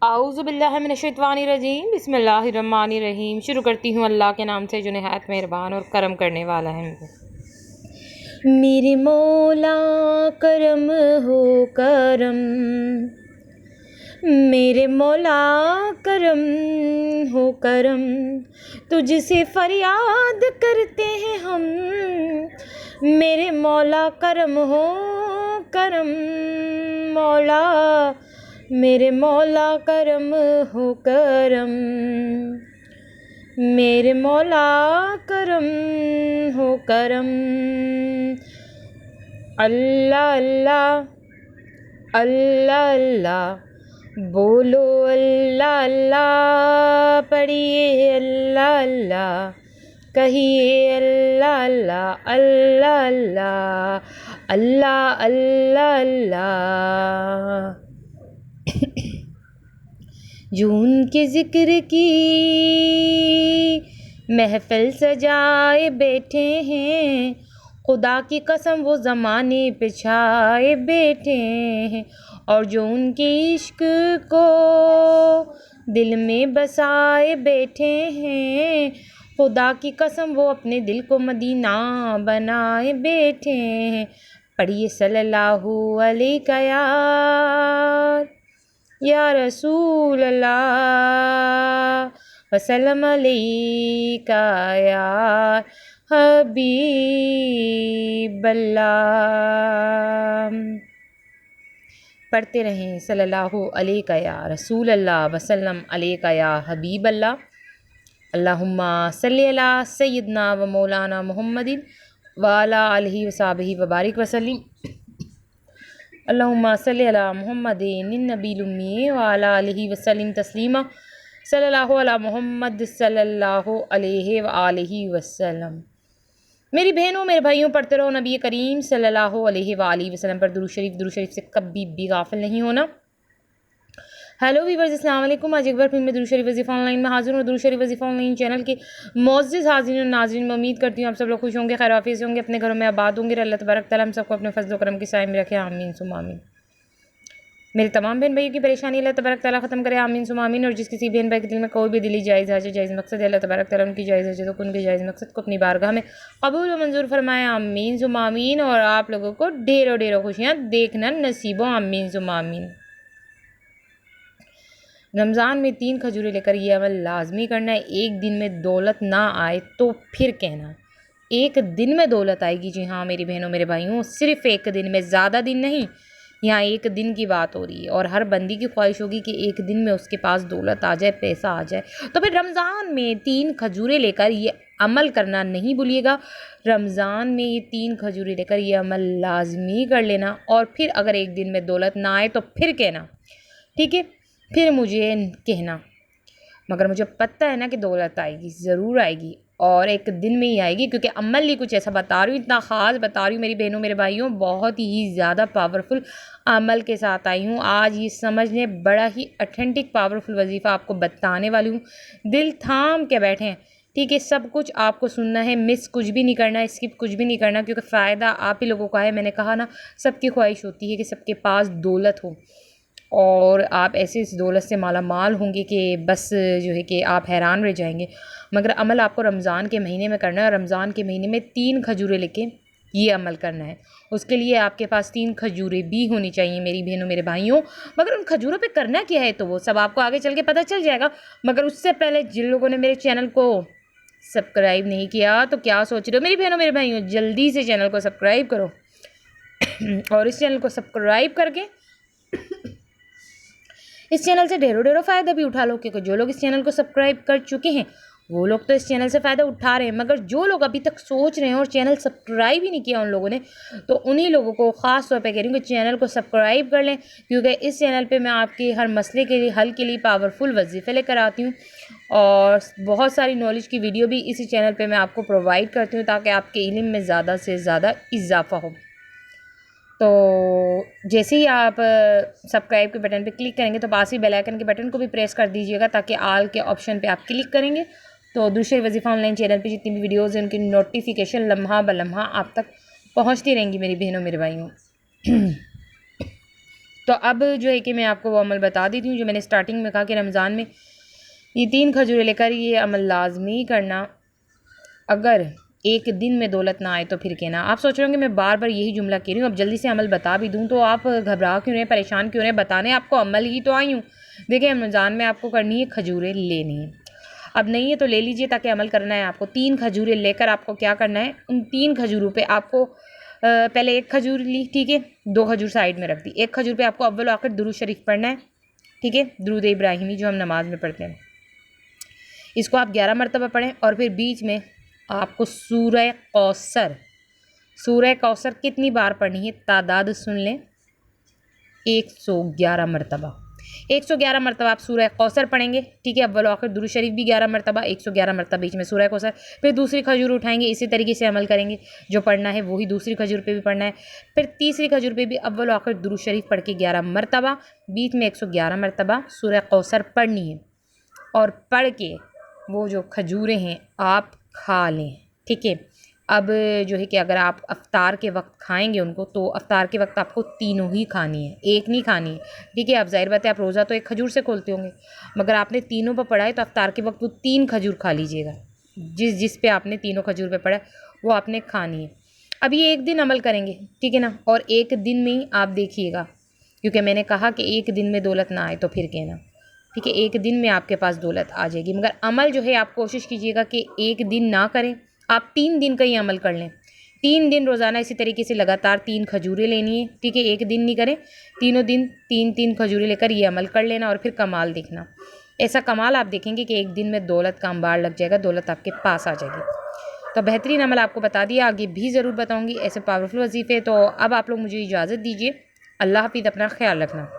आऊज़ुबिल्लाहिमिनश्शैतानिर्रजीम बिस्मिल्लाहिर्रहमानिर्रहीम। शुरू करती हूँ अल्लाह के नाम से जो निहायत मेहरबान और करम करने वाला है। मेरे मौला करम हो करम, मेरे मौला करम हो करम, तुझसे फरियाद करते हैं हम। मेरे मौला करम हो करम, मौला मेरे मौला करम हो करम, मेरे मौला करम हो करम। अल्लाह अल्लाह अल्लाह अल्लाह बोलो, अल्लाह अल्लाह पढ़िए, अल्लाह अल्लाह कहिए, अल्लाह अल्लाह अल्लाह अल्लाह अल्लाह अल्लाह अल्लाह। जो उनके ज़िक्र की महफ़िल सजाए बैठे हैं, खुदा की कसम वो ज़माने पे छाए बैठे हैं। और जो उनके इश्क को दिल में बसाए बैठे हैं, खुदा की कसम वो अपने दिल को मदीना बनाए बैठे हैं। पढ़िए सल्लल्लाहु अलैहि या रसूल अल्लाह वसल्लम अलैका या हबीब अल्लाह। पढ़ते रहें सल्लल्लाहु अलैका या रसूल अल्लाह वसल्लम अलैका या हबीब अल्लाह। अल्लाहुम्मा सल्ली अला सय्यदना व मौलाना मुहम्मदिन व अला आलिहि व सहाबिहि व बारिक वसल्लिम। अल्लाहुम्मा सल्ली अला मुहम्मदिन नबील उम्मी व अला आलिहि वसल्लिम तस्लीमा। सल्लल्लाहु अला मुहम्मद सल्लल्लाहु अलैहि व आलिहि वसल्लम। मेरी बहनों मेरे भाइयों, पढ़ते रहो नबी करीम सल्लल्लाहु अलैहि व आलिहि वसल्लम पर दुरूद शरीफ से कभी भी गाफिल नहीं होना। हेलो वीवर्स, अस्सलाम वालेकुम। आज एक बार फिर मैं दुरूद शरीफ वजीफ़ा ऑनलाइन में हाजिर हूँ। दुरूद शरीफ वजीफ़ा ऑनलाइन चैनल के मोअज़्ज़िज़ हाज़िरीन और नाज़रीन, मैं उम्मीद करती हूँ आप सब लोग खुश होंगे, खैर आफियत से होंगे, अपने घरों में आबाद होंगे। अल्लाह तबारक तआला हम सबको अपने फज़्ल व करम के साए में रखे, आमीन सुम्मा आमीन। मेरे तमाम बहन भाइयों की परेशानी अल्लाह तबारक तआला ख़त्म करे, आमीन सुम्मा आमीन। और जिस किसी बहन भाई के दिल में कोई भी दिली जायज़ हाजत जायज़ मकसद है, अल्लाह तबारक तआला उनकी जायज़ हाजतों को, उनके जायज़ मकसद को अपनी बारगाह में कबूल व मंजूर फरमाए, आमीन सुम्मा आमीन। और आप लोगों को ढेरों ढेरों खुशियाँ देखना नसीबों, आमीन सुम्मा आमीन। रमज़ान में 3 खजूरें लेकर ये अमल लाजमी करना है। एक दिन में दौलत ना आए तो फिर कहना, एक दिन में दौलत आएगी। जी हाँ मेरी बहनों मेरे भाइयों, सिर्फ एक दिन में, ज़्यादा दिन नहीं, यहाँ एक दिन की बात हो रही है। और हर बंदी की ख्वाहिश होगी कि एक दिन में उसके पास दौलत आ जाए, पैसा आ जाए। तो फिर रमज़ान में 3 खजूरें लेकर ये अमल करना नहीं भूलिएगा। रमज़ान में ये 3 खजूरें लेकर ये अमल लाजमी कर लेना। और फिर अगर एक दिन में दौलत ना आए तो फिर कहना, ठीक है, फिर मुझे कहना। मगर मुझे पता है ना कि दौलत आएगी, ज़रूर आएगी, और एक दिन में ही आएगी, क्योंकि अमल ही कुछ ऐसा बता रही हूँ, इतना ख़ास बता रही हूँ मेरी बहनों मेरे भाइयों, बहुत ही ज़्यादा पावरफुल अमल के साथ आई हूँ आज। ये समझने बड़ा ही ऑथेंटिक पावरफुल वजीफ़ा आपको बताने वाली हूँ। दिल थाम के बैठें, ठीक है, सब कुछ आपको सुनना है, मिस कुछ भी नहीं करना, स्किप कुछ भी नहीं करना, क्योंकि फ़ायदा आप ही लोगों का है। मैंने कहा ना, सबकी ख्वाहिश होती है कि सबके पास दौलत हो, और आप ऐसे इस दौलत से माला माल होंगे कि बस जो है कि आप हैरान रह जाएंगे। मगर अमल आपको रमज़ान के महीने में करना है। रमज़ान के महीने में 3 खजूरें लेके ये अमल करना है। उसके लिए आपके पास 3 खजूरें भी होनी चाहिए मेरी बहनों मेरे भाइयों। मगर उन खजूरों पे करना क्या है तो वो सब आपको आगे चल के पता चल जाएगा। मगर उससे पहले जिन लोगों ने मेरे चैनल को सब्सक्राइब नहीं किया तो क्या सोच रहे हो मेरी बहनों मेरे भाइयों, जल्दी से चैनल को सब्सक्राइब करो। और इस चैनल को सब्सक्राइब करके इस चैनल से ढेरों ढेरों फ़ायदा भी उठा लो, क्योंकि जो लोग इस चैनल को सब्सक्राइब कर चुके हैं वो लोग तो इस चैनल से फ़ायदा उठा रहे हैं। मगर जो लोग अभी तक सोच रहे हैं और चैनल सब्सक्राइब ही नहीं किया उन लोगों ने, तो उन्हीं लोगों को ख़ास तौर पे कह रही हूँ कि चैनल को सब्सक्राइब कर लें, क्योंकि इस चैनल पे मैं आपके हर मसले के लिए हल के लिए पावरफुल वजीफ़े लेकर आती हूँ। और बहुत सारी नॉलेज की वीडियो भी इसी चैनल पर मैं आपको प्रोवाइड करती हूँ, ताकि आपके इल्म में ज़्यादा से ज़्यादा इजाफ़ा हो। तो जैसे ही आप सब्सक्राइब के बटन पे क्लिक करेंगे तो पास ही बेल आइकन के बटन को भी प्रेस कर दीजिएगा, ताकि आल के ऑप्शन पे आप क्लिक करेंगे तो दूसरे वजीफ़ा ऑनलाइन चैनल पे जितनी भी वीडियोज़ हैं उनकी नोटिफिकेशन लम्हा ब लम्हा आप तक पहुँचती रहेंगी मेरी बहनों मेरे भाइयों। तो अब जो है कि मैं आपको वो अमल बता देती हूँ जो मैंने स्टार्टिंग में कहा कि रमज़ान में ये 3 खजूरें लेकर ये अमल लाजमी करना। अगर एक दिन में दौलत ना आए तो फिर कहना। आप सोच रहे होंगे मैं बार बार यही जुमला कह रही हूँ, अब जल्दी से अमल बता भी दूँ तो आप घबरा क्यों रहे, परेशान क्यों रहे, बताने आपको अमल ही तो आई हूँ। देखिए रमज़ान में आपको करनी है, खजूरें लेनी है। अब नहीं है तो ले लीजिए, ताकि अमल करना है आपको। 3 खजूरें लेकर आपको क्या करना है, उन 3 खजूरों पे आपको पहले एक खजूर ली, ठीक है, 2 खजूर साइड में रख दी। एक खजूर पे आपको अव्वल आखिर दुरूद शरीफ पढ़ना है, ठीक है, दुरूद इब्राहिमी जो हम नमाज में पढ़ते हैं। इसको आप 11 मरतबा पढ़ें और फिर बीच में आपको सूरह कौसर, सूरह कौसर कितनी बार पढ़नी है तादाद सुन लें, 111 मरतबा। 111 मरतबा आप सूरह कौसर पढ़ेंगे, ठीक है, अव्वल आखिर दुरूद शरीफ भी 11 मरतबा, 111 मरतबा बीच में सूरह कौसर। फिर दूसरी खजूर उठाएंगे, इसी तरीके से अमल करेंगे, जो पढ़ना है वही दूसरी खजूर पे भी पढ़ना है। फिर तीसरी खजूर पे भी अव्वल आखिर दुरूद शरीफ पढ़ के 11 मरतबा, बीच में 111 मरतबा सूरह कौसर पढ़नी है। और पढ़ के वो जो खजूरें हैं आप खा लें, ठीक है। अब जो है कि अगर आप अफ्तार के वक्त खाएंगे उनको, तो अफ्तार के वक्त आपको तीनों ही खानी है, एक नहीं खानी है, ठीक है। अब ज़ाहिर बात है आप रोज़ा तो एक खजूर से खोलते होंगे, मगर आपने तीनों पर पढ़ा है तो अफ्तार के वक्त वो 3 खजूर खा लीजिएगा। जिस पे आपने तीनों खजूर पे पढ़ा है वो आपने खानी है। अब ये एक दिन अमल करेंगे, ठीक है ना, और एक दिन में ही आप देखिएगा, क्योंकि मैंने कहा कि एक दिन में दौलत ना आए तो फिर कहना, ठीक है, एक दिन में आपके पास दौलत आ जाएगी। मगर अमल जो है आप कोशिश कीजिएगा कि एक दिन ना करें, आप 3 दिन का ही अमल कर लें। 3 दिन रोज़ाना इसी तरीके से लगातार 3 खजूरें लेनी है, ठीक है, एक दिन नहीं करें, तीनों दिन 3-3 खजूरें लेकर ये अमल कर लेना और फिर कमाल देखना। ऐसा कमाल आप देखेंगे कि एक दिन में दौलत का अंबार लग जाएगा, दौलत आपके पास आ जाएगी। तो बेहतरीन अमल आपको बता दिया, आगे भी ज़रूर बताऊँगी ऐसे पावरफुल वजीफ़े। तो अब आप लोग मुझे इजाज़त दीजिए, अल्लाह हाफ़िज़, अपना ख्याल रखना।